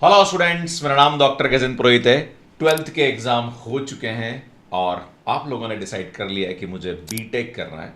Hello students, मेरा नाम doctor Gajendra पुरोहित है। 12th के एग्ज़ाम हो चुके हैं और आप लोगों ने डिसाइड कर लिया है कि मुझे बीटेक करना है।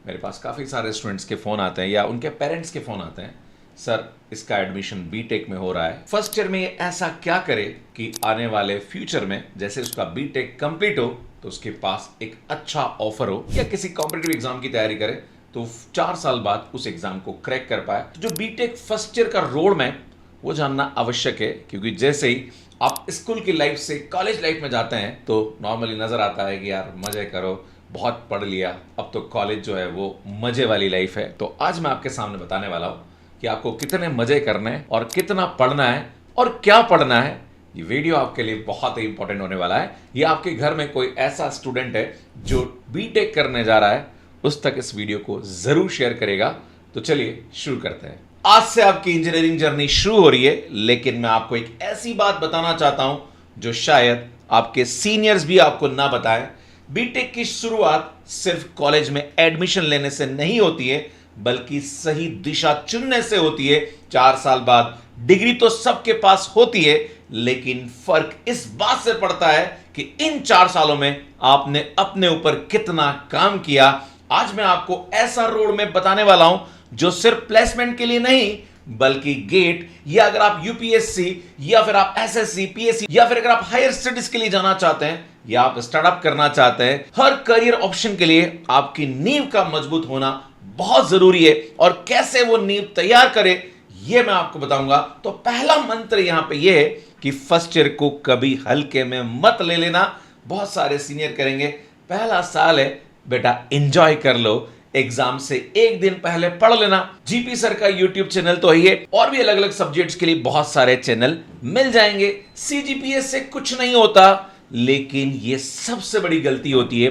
मेरे पास काफ़ी सारे स्टूडेंट्स के फ़ोन आते हैं या उनके पेरेंट्स के फ़ोन आते हैं, सर इसका एडमिशन बीटेक में हो रहा है, फर्स्ट ईयर में ये ऐसा क्या करे कि आने वाले फ्यूचर में जैसे उसका बीटेक कंप्लीट हो तो उसके पास एक अच्छा ऑफर हो या किसी कॉम्पिटिटिव एग्जाम की तैयारी करे तो 4 साल बाद उस एग्जाम को क्रैक कर पाए। तो जो बीटेक फर्स्ट ईयर का रोड मैप वो जानना आवश्यक है, क्योंकि जैसे ही आप स्कूल की लाइफ से कॉलेज लाइफ में जाते हैं तो नॉर्मली नजर आता है कि यार मजे करो, बहुत पढ़ लिया, अब तो कॉलेज जो है वो मजे वाली लाइफ है। तो आज मैं आपके सामने बताने वाला हूं कि आपको कितने मजे करने हैं और कितना पढ़ना है और क्या पढ़ना है। ये वीडियो आपके लिए बहुत ही इंपॉर्टेंट होने वाला है। ये आपके घर में कोई ऐसा स्टूडेंट है जो बीटेक करने जा रहा है, उस तक इस वीडियो को जरूर शेयर करेगा। तो चलिए शुरू करते हैं। आज से आपकी इंजीनियरिंग जर्नी शुरू हो रही है, लेकिन मैं आपको एक ऐसी बात बताना चाहता हूं जो शायद आपके सीनियर्स भी आपको ना बताएं। बीटेक की शुरुआत सिर्फ कॉलेज में एडमिशन लेने से नहीं होती है, बल्कि सही दिशा चुनने से होती है। 4 साल बाद डिग्री तो सबके पास होती है, लेकिन फर्क इस बात से पड़ता है कि इन 4 सालों में आपने अपने ऊपर कितना काम किया। आज मैं आपको ऐसा रोड मैप बताने वाला हूं जो सिर्फ प्लेसमेंट के लिए नहीं, बल्कि गेट या अगर आप यूपीएससी या फिर आप एसएससी पीएससी या फिर अगर आप हायर स्टडीज के लिए जाना चाहते हैं या आप स्टार्टअप करना चाहते हैं, हर करियर ऑप्शन के लिए आपकी नींव का मजबूत होना बहुत जरूरी है। और कैसे वो नींव तैयार करे ये मैं आपको बताऊंगा। तो पहला मंत्र यहां पे ये है कि फर्स्ट ईयर को कभी हल्के में मत ले लेना। बहुत सारे सीनियर करेंगे, पहला साल है बेटा एंजॉय कर लो, एग्जाम से एक दिन पहले पढ़ लेना। जीपी सर का यूट्यूब चैनल तो है, और भी अलग अलग सब्जेक्ट्स के लिए बहुत सारे चैनल मिल जाएंगे। सीजीपीएस से कुछ नहीं होता, लेकिन यह सबसे बड़ी गलती होती है।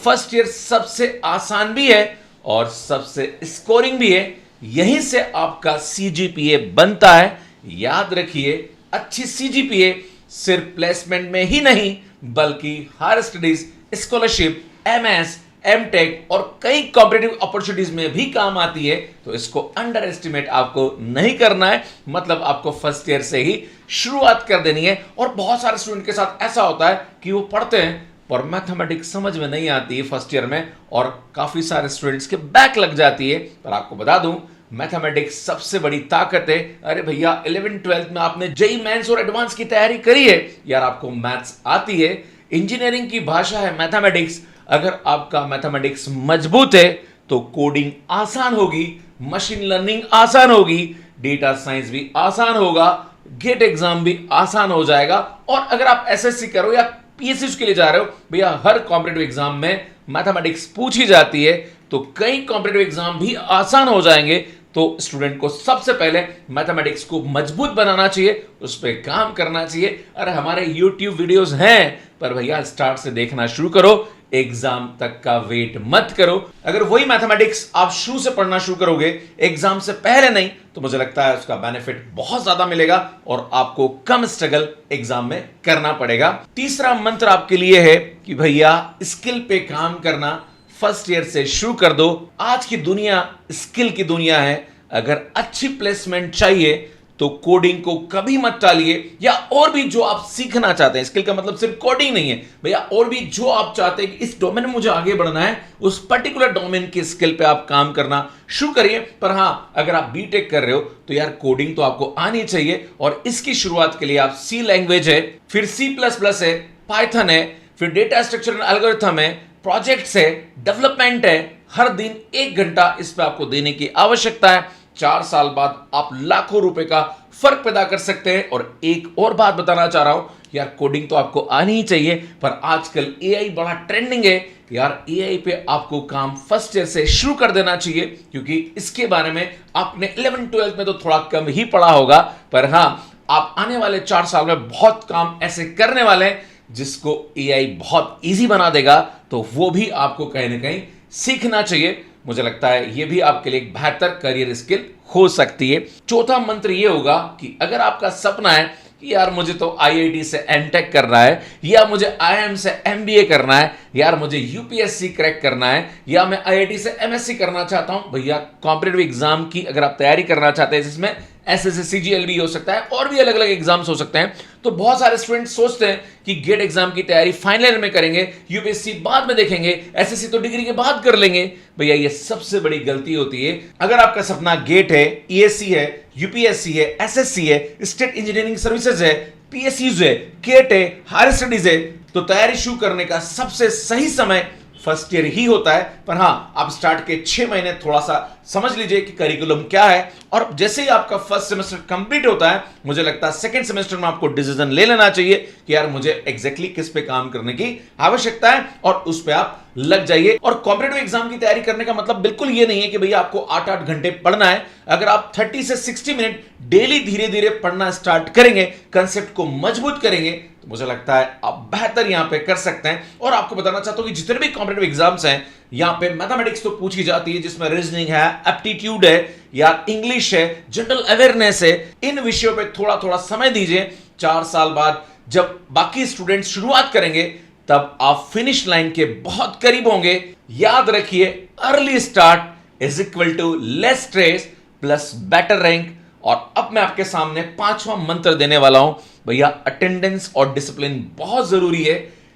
फर्स्ट ईयर सबसे आसान भी है और सबसे स्कोरिंग भी है, यहीं से आपका सीजीपीए बनता है। याद रखिए, अच्छी सीजीपीए सिर्फ प्लेसमेंट में ही नहीं, बल्कि higher studies, scholarship, MS, MTech और कई कॉम्पिटिटिव अपॉर्चुनिटीज में भी काम आती है। तो इसको अंडर एस्टिमेट आपको नहीं करना है। मतलब आपको फर्स्ट ईयर से ही शुरुआत कर देनी है। और बहुत सारे स्टूडेंट के साथ ऐसा होता है कि वो पढ़ते हैं और मैथमेटिक्स समझ में नहीं आती है फर्स्ट ईयर में, और काफी सारे स्टूडेंट्स के बैक लग जाती है। पर आपको बता दूं, मैथमेटिक्स सबसे बड़ी ताकत है। अरे भैया 11th-12th में आपने जेईई मेंस और एडवांस की तैयारी करी है यार, आपको मैथ्स आती है। इंजीनियरिंग की भाषा है मैथमेटिक्स। अगर आपका मैथमेटिक्स मजबूत है तो कोडिंग आसान होगी, मशीन लर्निंग आसान होगी, डेटा साइंस भी आसान होगा, गेट एग्जाम भी आसान हो जाएगा। और अगर आप एसएससी करो या पीएससी के लिए जा रहे हो, भैया हर कॉम्पिटिटिव एग्जाम में मैथमेटिक्स पूछी जाती है, तो कई कॉम्पिटिटिव एग्जाम भी आसान हो जाएंगे। तो स्टूडेंट को सबसे पहले मैथमेटिक्स को मजबूत बनाना चाहिए, उस पर काम करना चाहिए। अरे हमारे यूट्यूब वीडियोस हैं, पर भैया स्टार्ट से देखना शुरू करो, एग्जाम तक का वेट मत करो। अगर वही मैथमेटिक्स आप शुरू से पढ़ना शुरू करोगे एग्जाम से पहले नहीं, तो मुझे लगता है उसका बेनिफिट बहुत ज्यादा मिलेगा और आपको कम स्ट्रगल एग्जाम में करना पड़ेगा। तीसरा मंत्र आपके लिए है कि भैया स्किल पे काम करना फर्स्ट ईयर से शुरू कर दो। आज की दुनिया स्किल की दुनिया है। अगर अच्छी प्लेसमेंट चाहिए तो कोडिंग को कभी मत टालिए, या और भी जो आप सीखना चाहते हैं, स्किल का मतलब सिर्फ कोडिंग नहीं है भैया, और भी जो आप चाहते हैं कि इस डोमेन में मुझे आगे बढ़ना है, उस पर्टिकुलर डोमेन की स्किल पे आप काम करना शुरू करिए। पर हां, अगर आप बीटेक कर रहे हो तो यार कोडिंग तो आपको आनी चाहिए, और इसकी शुरुआत के लिए आप सी लैंग्वेज है, फिर C++ है, पाइथन है, फिर डेटा स्ट्रक्चर एंड एल्गोरिथम है, प्रोजेक्ट्स है, डेवलपमेंट है। हर दिन 1 घंटा इस पे आपको देने की आवश्यकता है। 4 साल बाद आप लाखों रुपए का फर्क पैदा कर सकते हैं। और एक और बात बताना चाह रहा हूं, यार कोडिंग तो आपको आनी ही चाहिए, पर आजकल एआई बड़ा ट्रेंडिंग है यार। एआई पे आपको काम फर्स्ट ईयर से शुरू कर देना चाहिए, क्योंकि इसके बारे में आपने 11th-12th में तो थोड़ा कम ही पढ़ा होगा। पर हां, आप आने वाले 4 साल में बहुत काम ऐसे करने वाले हैं जिसको एआई बहुत इजी बना देगा, तो वो भी आपको कहीं ना कहीं सीखना चाहिए। मुझे लगता है ये भी आपके लिए एक बेहतर करियर स्किल हो सकती है। चौथा मंत्र ये होगा कि अगर आपका सपना है कि यार मुझे तो आईआईटी से एमटेक करना है, या मुझे आईआईएम से एमबीए करना है, यार मुझे यूपीएससी क्रैक करना है, या मैं आईआईटी से एमएससी करना चाहता हूं। भैया कॉम्पिटेटिव एग्जाम की अगर आप तैयारी करना चाहते हैं, जिसमें एसएससी सीजीएल भी हो सकता है और भी अलग अलग एग्जाम्स हो सकते हैं, तो बहुत सारे स्टूडेंट्स सोचते हैं कि गेट एग्जाम की तैयारी फाइनल ईयर में करेंगे, यूपीएससी बाद में देखेंगे, एसएससी तो डिग्री के बाद कर लेंगे। भैया ये सबसे बड़ी गलती होती है। अगर आपका सपना गेट है, ईएससी है, यूपीएससी है, एसएससी है, स्टेट इंजीनियरिंग सर्विसेज है, पीएसयूज है, केट है, हायर स्टडीज है, तो तैयारी शुरू करने का सबसे सही समय फर्स्ट ईयर ही होता है। पर हां, आप स्टार्ट के 6 महीने थोड़ा सा समझ लीजिए कि करिकुलम क्या है, और जैसे ही आपका फर्स्ट सेमेस्टर कंप्लीट होता है, मुझे लगता है सेकंड सेमेस्टर में आपको डिसीजन ले लेना चाहिए कि यार मुझे एग्जैक्टली किस पे काम करने की आवश्यकता है, और उस पे आप लग जाइए। और कॉम्पिटेटिव एग्जाम की तैयारी करने का मतलब बिल्कुल ये नहीं है कि भैया आपको 8-8 घंटे पढ़ना है। अगर आप 30 से 60 मिनट डेली धीरे धीरे पढ़ना स्टार्ट करेंगे, कंसेप्ट को मजबूत करेंगे, तो मुझे लगता है आप बेहतर यहां पे कर सकते हैं। और आपको बताना चाहता हूं कि जितने भी कॉम्पिटेटिव एग्जाम्स हैं, यहां पे मैथमेटिक्स तो पूछी जाती है, जिसमें रीजनिंग है, एप्टीट्यूड है, या इंग्लिश है, जनरल अवेयरनेस है। इन विषयों पे थोड़ा थोड़ा समय दीजिए। 4 साल बाद जब बाकी स्टूडेंट शुरुआत करेंगे, तब आप फिनिश लाइन के बहुत करीब होंगे। याद रखिए, early start is equal to less stress plus better rank. और अब मैं आपके सामने 5वां मंत्र देने वाला हूं। भैया अटेंडेंस और डिसिप्लिन बहुत जरूरी है।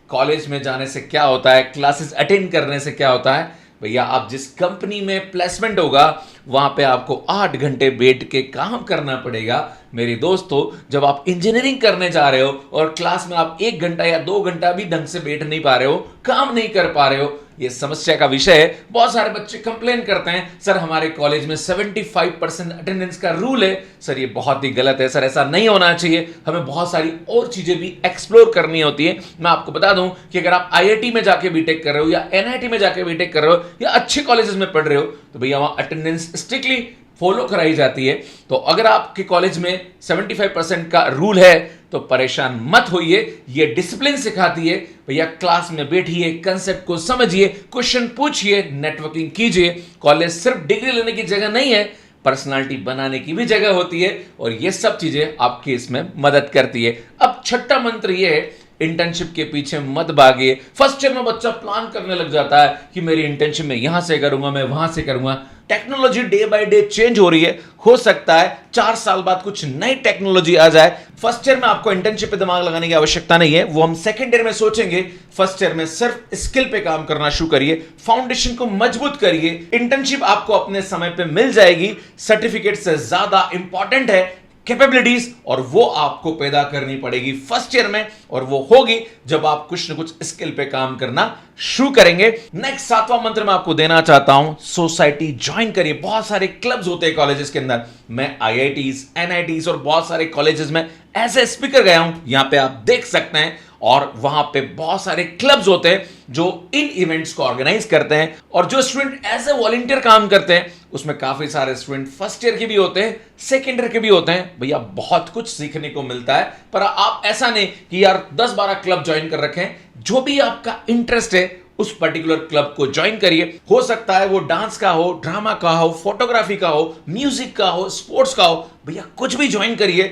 कॉलेज में जाने से क्या होता है, क्लासेस अटेंड करने से क्या होता है? भैया आप जिस कंपनी में प्लेसमेंट होगा, वहां पे आपको 8 घंटे बैठ के काम करना पड़ेगा। मेरे दोस्तों, जब आप इंजीनियरिंग करने जा रहे हो और क्लास में आप 1 घंटा या 2 घंटा भी ढंग से बैठ नहीं पा रहे हो, काम नहीं कर पा रहे हो, ये समस्या का विषय है। बहुत सारे बच्चे कंप्लेन करते हैं, सर हमारे कॉलेज में 75% अटेंडेंस का रूल है। सर ये बहुत ही गलत है, सर ऐसा नहीं होना चाहिए। हमें बहुत सारी और चीजें भी एक्सप्लोर करनी होती है। मैं आपको बता दूं कि अगर आप आईआईटी में जाके बीटेक कर रहे हो, या एनआईटी में जाके बीटेक कर रहे हो, या अच्छे कॉलेजेस में पढ़ रहे हो, तो भैया वहां अटेंडेंस स्ट्रिक्टली फॉलो कराई जाती है। तो अगर आपके कॉलेज में 75% का रूल है, तो परेशान मत होइए। ये डिसिप्लिन सिखाती है। भैया क्लास में बैठिए, कंसेप्ट को समझिए, क्वेश्चन पूछिए, नेटवर्किंग कीजिए। कॉलेज सिर्फ डिग्री लेने की जगह नहीं है, पर्सनालिटी बनाने की भी जगह होती है, और ये सब चीजें आपकी इसमें मदद करती है। अब छठा मंत्र ये है, इंटर्नशिप के पीछे मत भागिए। फर्स्ट ईयर में बच्चा प्लान करने लग जाता है कि मेरी इंटर्नशिप में यहां से करूंगा, मैं वहां से करूंगा। Technology day by day change हो रही है। हो सकता है 4 साल बाद कुछ नई टेक्नोलॉजी आ जाए। फर्स्ट ईयर में आपको इंटर्नशिप पे दिमाग लगाने की आवश्यकता नहीं है, वो हम सेकंड ईयर में सोचेंगे। फर्स्ट ईयर में सिर्फ स्किल पे काम करना शुरू करिए, फाउंडेशन को मजबूत करिए। इंटर्नशिप आपको अपने समय पे मिल जाएगी। सर्टिफिकेट से ज्यादा इंपॉर्टेंट है कैपेबिलिटीज, और वो आपको पैदा करनी पड़ेगी फर्स्ट ईयर में, और वो होगी जब आप कुछ न कुछ स्किल पे काम करना शुरू करेंगे। नेक्स्ट 7वां मंत्र मैं आपको देना चाहता हूं, सोसाइटी ज्वाइन करिए। बहुत सारे क्लब्स होते हैं कॉलेजेस के अंदर। मैं आईआईटीज, एनआईटीज और बहुत सारे कॉलेजेस में एज ए स्पीकर गया हूं, यहां पे आप देख सकते हैं। और वहां पे बहुत सारे क्लब्स होते हैं जो इन इवेंट्स को ऑर्गेनाइज करते हैं, और जो स्टूडेंट एज ए वॉलंटियर काम करते हैं, उसमें काफी सारे स्टूडेंट फर्स्ट ईयर के भी होते हैं, सेकेंड ईयर के भी होते हैं। भैया बहुत कुछ सीखने को मिलता है। पर आप ऐसा नहीं कि यार 10-12 क्लब ज्वाइन कर रखे हैं। जो भी आपका इंटरेस्ट है, उस पर्टिकुलर क्लब को ज्वाइन करिए। हो सकता है वो डांस का हो, ड्रामा का हो, फोटोग्राफी का हो, म्यूजिक का हो, स्पोर्ट्स का हो। भैया कुछ भी ज्वाइन करिए,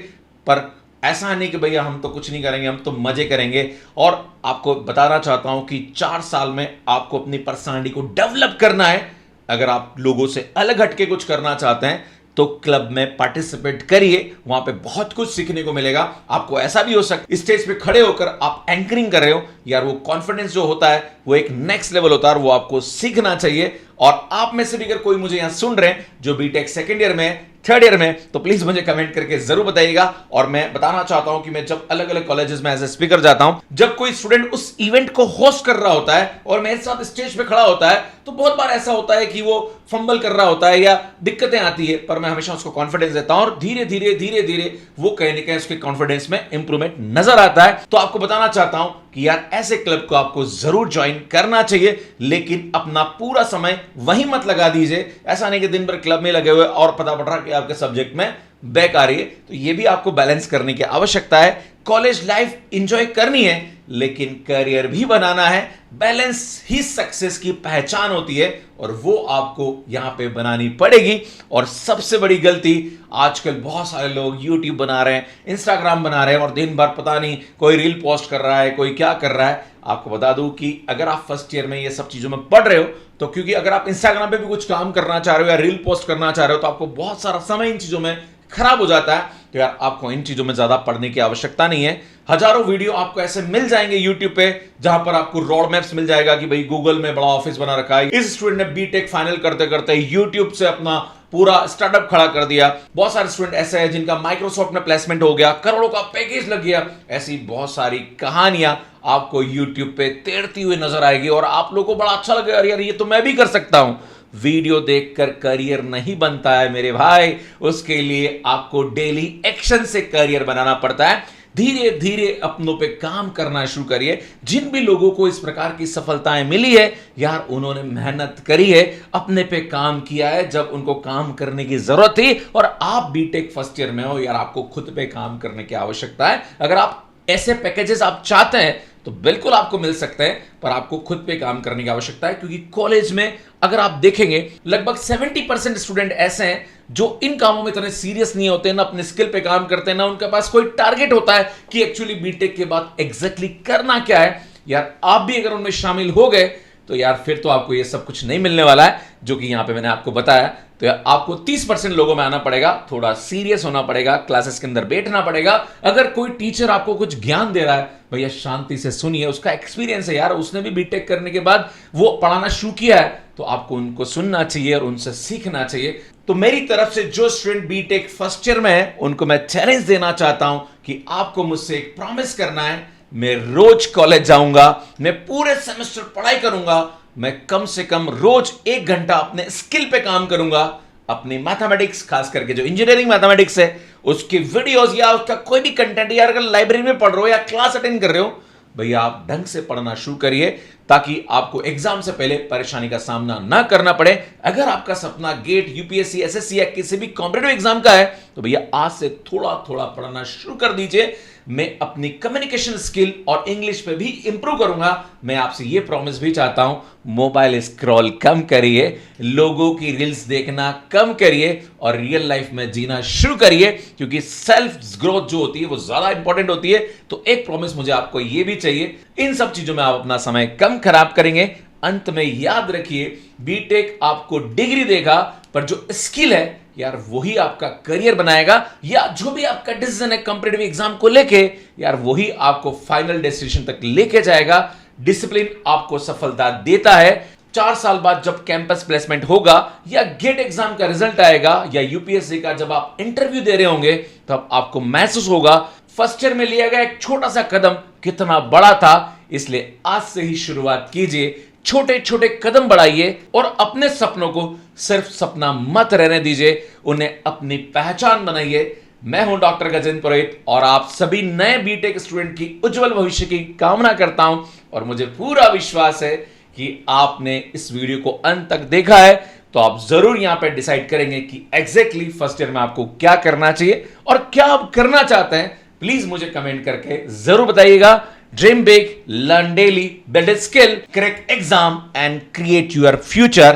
पर ऐसा नहीं कि भैया हम तो कुछ नहीं करेंगे, हम तो मजे करेंगे। और आपको बताना चाहता हूं कि 4 साल में आपको अपनी पर्सनालिटी को डेवलप करना है। अगर आप लोगों से अलग हटके कुछ करना चाहते हैं, तो क्लब में पार्टिसिपेट करिए, वहां पे बहुत कुछ सीखने को मिलेगा। आपको ऐसा भी हो सकता, स्टेज पे खड़े होकर आप एंकरिंग कर रहे हो, यार वो कॉन्फिडेंस जो होता है वो एक नेक्स्ट लेवल होता है, और वो आपको सीखना चाहिए। और आप में से भी अगर कोई मुझे यहां सुन रहे हैं जो बीटेक सेकंड ईयर में, थर्ड ईयर में, तो प्लीज मुझे कमेंट करके जरूर बताइएगा। और मैं बताना चाहता हूं कि मैं जब अलग अलग कॉलेजेस में एज ए स्पीकर जाता हूं, जब कोई स्टूडेंट उस इवेंट को होस्ट कर रहा होता है और मेरे साथ स्टेज पे खड़ा होता है, तो बहुत बार ऐसा होता है कि वो फंबल कर रहा होता है या दिक्कतें आती है, पर मैं हमेशा उसको कॉन्फिडेंस देता हूं, और धीरे धीरे वो कहीं ना कहीं उसके कॉन्फिडेंस में इंप्रूवमेंट नजर आता है। तो आपको बताना चाहता हूं कि यार ऐसे क्लब को आपको जरूर ज्वाइन करना चाहिए, लेकिन अपना पूरा समय वहीं मत लगा दीजिए। ऐसा नहीं कि दिन भर क्लब में लगे हुए और पता पड़ रहा कि आपके सब्जेक्ट में बैक आ रही है, तो ये भी आपको बैलेंस करने की आवश्यकता है। कॉलेज लाइफ एंजॉय करनी है, लेकिन करियर भी बनाना है। बैलेंस ही सक्सेस की पहचान होती है और वो आपको यहां पे बनानी पड़ेगी। और सबसे बड़ी गलती, आजकल बहुत सारे लोग यूट्यूब बना रहे हैं, इंस्टाग्राम बना रहे हैं और दिन भर पता नहीं कोई रील पोस्ट कर रहा है, कोई क्या कर रहा है। आपको बता दूं कि अगर आप फर्स्ट ईयर में ये सब चीजों में पढ़ रहे हो, तो क्योंकि अगर आप इंस्टाग्राम पे भी कुछ काम करना चाह रहे हो या रील पोस्ट करना चाह रहे हो, तो आपको बहुत सारा समय इन चीजों में खराब हो जाता है। तो यार आपको इन चीजों में ज्यादा पढ़ने की आवश्यकता नहीं है। हजारों वीडियो आपको ऐसे मिल जाएंगे यूट्यूब पे, जहां पर आपको रोड मैप्स मिल जाएगा कि भाई गूगल में बड़ा ऑफिस बना रखा है, इस स्टूडेंट ने बीटेक फाइनल करते करते यूट्यूब से अपना पूरा स्टार्टअप खड़ा कर दिया। बहुत सारे स्टूडेंट ऐसे हैं जिनका माइक्रोसॉफ्ट में प्लेसमेंट हो गया, करोड़ों का पैकेज लग गया। ऐसी बहुत सारी कहानियां आपको यूट्यूब पे तैरती हुई नजर आएगी और आप लोगों को बड़ा अच्छा लगेगा, यार ये तो मैं भी कर सकता हूं। वीडियो देखकर करियर नहीं बनता है मेरे भाई, उसके लिए आपको डेली एक्शन से करियर बनाना पड़ता है। धीरे धीरे अपनों पे काम करना शुरू करिए। जिन भी लोगों को इस प्रकार की सफलताएं मिली है, यार उन्होंने मेहनत करी है, अपने पे काम किया है जब उनको काम करने की जरूरत थी। और आप बीटेक फर्स्ट ईयर में हो, यार आपको खुद पे काम करने की आवश्यकता है। अगर आप ऐसे पैकेजेस आप चाहते हैं तो बिल्कुल आपको मिल सकते हैं, पर आपको खुद पे काम करने की आवश्यकता है। क्योंकि कॉलेज में अगर आप देखेंगे, लगभग 70% स्टूडेंट ऐसे हैं जो इन कामों में इतने सीरियस नहीं होते, ना अपने स्किल पे काम करते हैं, ना उनके पास कोई टारगेट होता है कि एक्चुअली बीटेक के बाद एग्जैक्टली करना क्या है। यार आप भी अगर उनमें शामिल हो गए, तो यार फिर तो आपको ये सब कुछ नहीं मिलने वाला है जो कि यहां पे मैंने आपको बताया। तो यार आपको 30% लोगों में आना पड़ेगा, थोड़ा सीरियस होना पड़ेगा, क्लासेस के अंदर बैठना पड़ेगा। अगर कोई टीचर आपको कुछ ज्ञान दे रहा है, भैया शांति से सुनिए, उसका एक्सपीरियंस है यार, उसने भी बीटेक करने के बाद वो पढ़ाना शुरू किया है, तो आपको उनको सुनना चाहिए और उनसे सीखना चाहिए। तो मेरी तरफ से जो स्टूडेंट बीटेक फर्स्ट ईयर में है, उनको मैं चैलेंज देना चाहता हूं कि आपको मुझसे एक प्रॉमिस करना है, मैं रोज कॉलेज जाऊंगा, मैं पूरे सेमेस्टर पढ़ाई करूंगा, मैं कम से कम रोज 1 घंटा अपने स्किल पे काम करूंगा। अपनी मैथमेटिक्स, खास करके जो इंजीनियरिंग मैथमेटिक्स है, उसकी वीडियोस या उसका कोई भी कंटेंट, यार अगर लाइब्रेरी में पढ़ रहे हो या क्लास अटेंड कर रहे हो, भैया आप ढंग से पढ़ना शुरू करिए, ताकि आपको एग्जाम से पहले परेशानी का सामना ना करना पड़े। अगर आपका सपना गेट, यूपीएससी, एसएससी या किसी भी कॉम्पिटिटिव एग्जाम का है, तो भैया आज से थोड़ा थोड़ा पढ़ना शुरू कर दीजिए। मैं अपनी कम्युनिकेशन स्किल और इंग्लिश पे भी इंप्रूव करूंगा। मैं आपसे ये प्रॉमिस भी चाहता हूं, मोबाइल स्क्रॉल कम करिए, लोगों की रील्स देखना कम करिए और रियल लाइफ में जीना शुरू करिए, क्योंकि सेल्फ ग्रोथ जो होती है वो ज्यादा इंपॉर्टेंट होती है। तो एक प्रॉमिस मुझे आपको ये भी चाहिए, इन सब चीजों में आप अपना समय कम खराब करेंगे। अंत में याद रखिए, बीटेक आपको डिग्री देगा, पर जो स्किल है यार वही आपका करियर बनाएगा, या जो भी आपका डिसीजन है कॉम्पिटिटिव एग्जाम को लेके, यार वही आपको फाइनल डेस्टिनेशन तक लेके जाएगा। डिसिप्लिन आपको सफलता देता है। 4 साल बाद जब कैंपस प्लेसमेंट होगा, या गेट एग्जाम का रिजल्ट आएगा, या यूपीएससी का जब आप इंटरव्यू दे रहे होंगे, तब आपको महसूस होगा फर्स्ट ईयर में लिया गया एक छोटा सा कदम कितना बड़ा था। इसलिए आज से ही शुरुआत कीजिए, छोटे छोटे कदम बढ़ाइए और अपने सपनों को सिर्फ सपना मत रहने दीजिए, उन्हें अपनी पहचान बनाइए। मैं हूं डॉक्टर गजेंद्र पुरोहित और आप सभी नए बीटेक स्टूडेंट की उज्जवल भविष्य की कामना करता हूं। और मुझे पूरा विश्वास है कि आपने इस वीडियो को अंत तक देखा है, तो आप जरूर यहां पर डिसाइड करेंगे कि एग्जैक्टली फर्स्ट ईयर में आपको क्या करना चाहिए और क्या आप करना चाहते हैं। प्लीज मुझे कमेंट करके जरूर बताइएगा। Dream big, learn daily, build a skill, crack exam and create your future.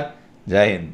जय हिंद।